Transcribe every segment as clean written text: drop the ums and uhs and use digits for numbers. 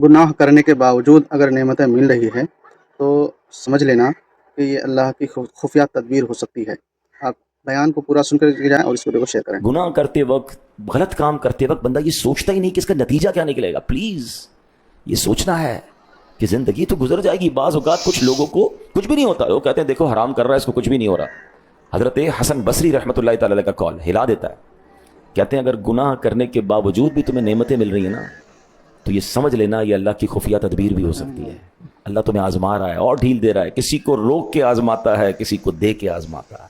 گناہ کرنے کے باوجود اگر نعمتیں مل رہی ہیں تو سمجھ لینا کہ یہ اللہ کی خفیہ تدبیر ہو سکتی ہے۔ آپ بیان کو پورا سن کر جائیں اور اس ویڈیو کو شیئر کریں۔ گناہ کرتے وقت، غلط کام کرتے وقت بندہ یہ سوچتا ہی نہیں کہ اس کا نتیجہ کیا نکلے گا۔ پلیز یہ سوچنا ہے کہ زندگی تو گزر جائے گی۔ بعض اوقات کچھ لوگوں کو کچھ بھی نہیں ہوتا، وہ کہتے ہیں دیکھو حرام کر رہا ہے، اس کو کچھ بھی نہیں ہو رہا۔ حضرت حسن بصری رحمۃ اللہ تعالی علیہ کا قول ہلا دیتا ہے، کہتے ہیں اگر گناہ کرنے کے باوجود بھی تمہیں نعمتیں مل رہی ہیں نا تو یہ سمجھ لینا یہ اللہ کی خفیہ تدبیر بھی ہو سکتی ہے۔ اللہ تمہیں آزما رہا ہے اور ڈھیل دے رہا ہے، کسی کو روک کے آزماتا ہے، کسی کو دے کے آزماتا ہے۔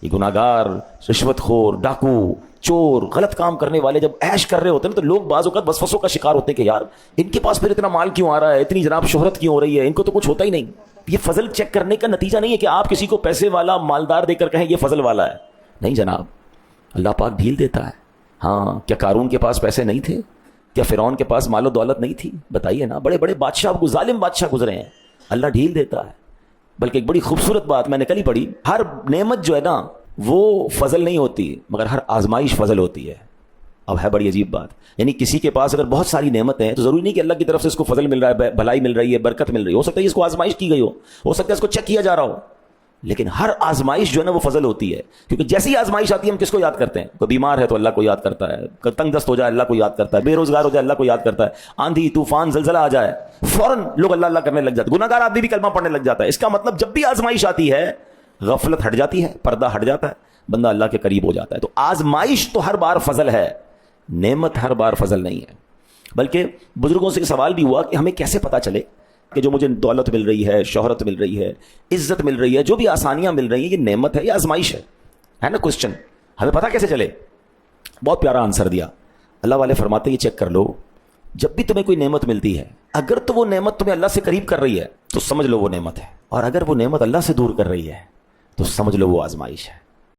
یہ گناہگار، رشوت خور، ڈاکو، چور، غلط کام کرنے والے جب عیش کر رہے ہوتے ہیں تو لوگ بعض اوقات وسوسوں کا شکار ہوتے ہیں کہ یار ان کے پاس پھر اتنا مال کیوں آ رہا ہے، اتنی جناب شہرت کیوں ہو رہی ہے، ان کو تو کچھ ہوتا ہی نہیں۔ یہ فضل چیک کرنے کا نتیجہ نہیں ہے کہ آپ کسی کو پیسے والا مالدار دے کر کہیں یہ فضل والا ہے، نہیں جناب، اللہ پاک ڈھیل دیتا ہے۔ ہاں، کیا قارون کے پاس پیسے نہیں تھے؟ کیا فرعون کے پاس مال و دولت نہیں تھی؟ بتائیے نا، بڑے بڑے بادشاہ، ظالم بادشاہ گزرے ہیں، اللہ ڈھیل دیتا ہے۔ بلکہ ایک بڑی خوبصورت بات میں نے کل ہی پڑھی، ہر نعمت جو ہے نا وہ فضل نہیں ہوتی، مگر ہر آزمائش فضل ہوتی ہے۔ اب ہے بڑی عجیب بات، یعنی کسی کے پاس اگر بہت ساری نعمتیں ہیں تو ضروری نہیں کہ اللہ کی طرف سے اس کو فضل مل رہا ہے، بھلائی مل رہی ہے، برکت مل رہی ہے۔ ہو سکتا ہے اس کو آزمائش کی گئی ہو سکتا ہے اس کو چیک کیا جا رہا ہو، لیکن ہر آزمائش جو ہے نا وہ فضل ہوتی ہے۔ کیونکہ جیسی آزمائش آتی ہے ہم کس کو یاد کرتے ہیں؟ کوئی بیمار ہے تو اللہ کو یاد کرتا ہے، تنگ دست ہو جائے اللہ کو یاد کرتا ہے، بے روزگار ہو جائے اللہ کو یاد کرتا ہے، آندھی طوفان زلزلہ آ جائے فوراً لوگ اللہ اللہ کرنے لگ جاتے ہیں، گناہگار آدمی بھی کلمہ پڑھنے لگ جاتا ہے۔ اس کا مطلب جب بھی آزمائش آتی ہے غفلت ہٹ جاتی ہے، پردہ ہٹ جاتا ہے، بندہ اللہ کے قریب ہو جاتا ہے۔ تو آزمائش تو ہر بار فضل ہے، نعمت ہر بار فضل نہیں ہے۔ بلکہ بزرگوں سے سوال بھی ہوا کہ ہمیں کیسے پتہ چلے کہ جو مجھے دولت مل رہی ہے، شہرت مل رہی ہے، عزت مل رہی ہے، جو بھی آسانیاں مل رہی ہیں، یہ نعمت ہے یا آزمائش ہے نا کوسچن، ہمیں پتہ کیسے چلے؟ بہت پیارا آنسر دیا اللہ والے، فرماتے یہ چیک کر لو، جب بھی تمہیں کوئی نعمت ملتی ہے اگر تو وہ نعمت تمہیں اللہ سے قریب کر رہی ہے تو سمجھ لو وہ نعمت ہے، اور اگر وہ نعمت اللہ سے دور کر رہی ہے تو سمجھ لو وہ آزمائش ہے۔